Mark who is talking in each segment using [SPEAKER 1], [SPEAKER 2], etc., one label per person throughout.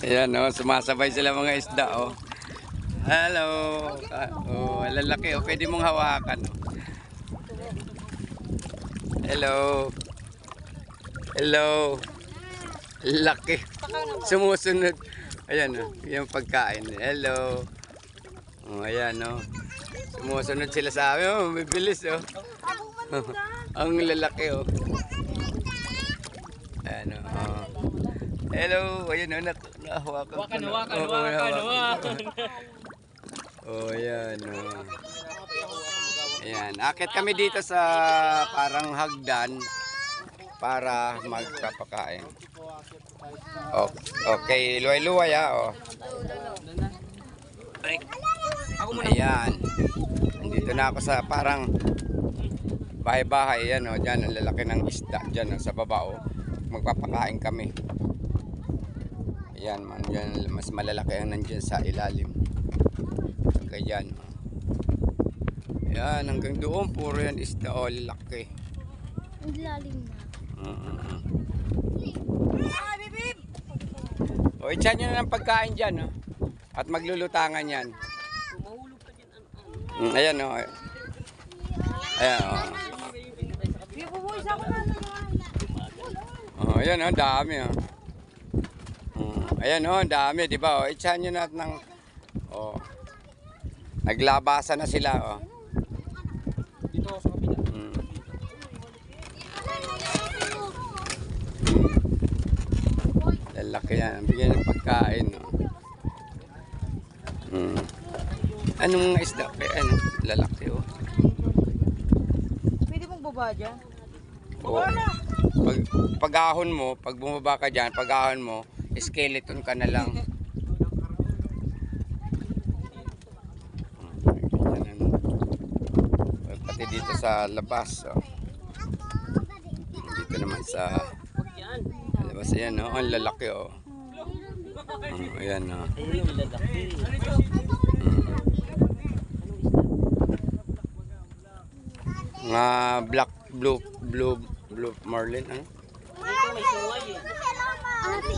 [SPEAKER 1] Ayan, oh, sumasabay sila mga isda, oh. Hello. Oh, lalaki, oh. Pwede mong hawakan, oh. Hello. Hello. Laki. Sumusunod. Ayan, oh. Yung pagkain. Hello. Oh, ayan, oh. Sumusunod sila sa amin, oh. Bibilis, oh. Ang lalaki, oh. Ayan, oh. Hello. Ayan, oh. Hawakan. Oh, ayan, oh. Ayan. Akit kami dito sa parang hagdan para magpapakain. Okay, luway-luway, oh. Ayan. Nandito na ako sa parang bahay-bahay. Ayan, oh. Diyan, ang lalaki ng isda. Diyan, oh, sa baba, oh. Magpapakain kami. Ayan, man. Diyan, mas malalaki ang nandiyan sa ilalim. Kaya yan. Ayan, hanggang doon. Puro yan isda, oh. Laki.
[SPEAKER 2] Ang lalim na.
[SPEAKER 1] O, ityan nyo na ng pagkain dyan, oh. At maglulutangan yan. Ayan, oh. Ayan, oh. Oh, ayan, oh. Dami, oh. Ayan, oh. Dami, di ba? Oh, ityan nyo na ng... Oh. Naglabasan na sila, oh.
[SPEAKER 3] Dito sa kabila.
[SPEAKER 1] Lalaki yan. Bigyan ng pagkain, oh. Anong mga isda? Ano? Lalaki, oh.
[SPEAKER 4] Pwede mong baba dyan?
[SPEAKER 1] Oh. Pag-ahon mo, pag bumaba ka dyan, pag-ahon mo, skeleton ka na lang. Pati dito sa labas, oh. Dito naman sa labas, ayan, oh. Ang lalaki, oh. Ayan, oh. Nga black, blue marlin, ano?
[SPEAKER 2] Ate,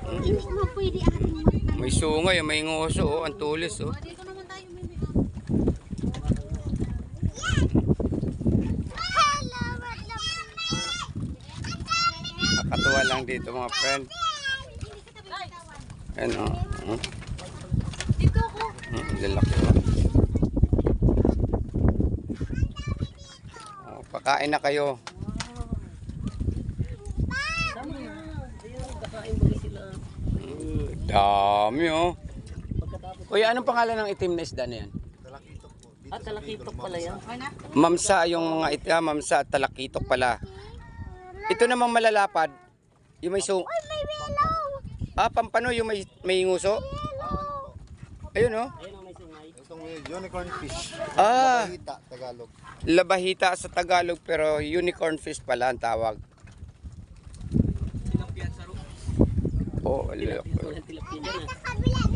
[SPEAKER 2] hindi mo pwede ating
[SPEAKER 1] May sungay, may ngoso, oh. Ang tulis, oh.
[SPEAKER 2] dito naman tayo, maybe.
[SPEAKER 1] Nakakatuwa lang dito, mga friend. Ayan, oh.
[SPEAKER 2] Dito ako.
[SPEAKER 1] Lalaki, oh. Oh, pakain na kayo. Dami, oh. Uy, anong pangalan ng itim na isda na yan?
[SPEAKER 3] Talakitok pala yan.
[SPEAKER 1] Mamsa yung mga mamsa at talakitok pala. Ito namang malalapad. Yung may sung...
[SPEAKER 2] May willow.
[SPEAKER 1] Pampano yung may nguso? Ayun, oh.
[SPEAKER 5] Itong unicorn fish.
[SPEAKER 1] Labahita,
[SPEAKER 5] Tagalog.
[SPEAKER 1] Labahita sa Tagalog pero unicorn fish pala ang tawag. Oh,
[SPEAKER 3] Tilapia dyan, ah.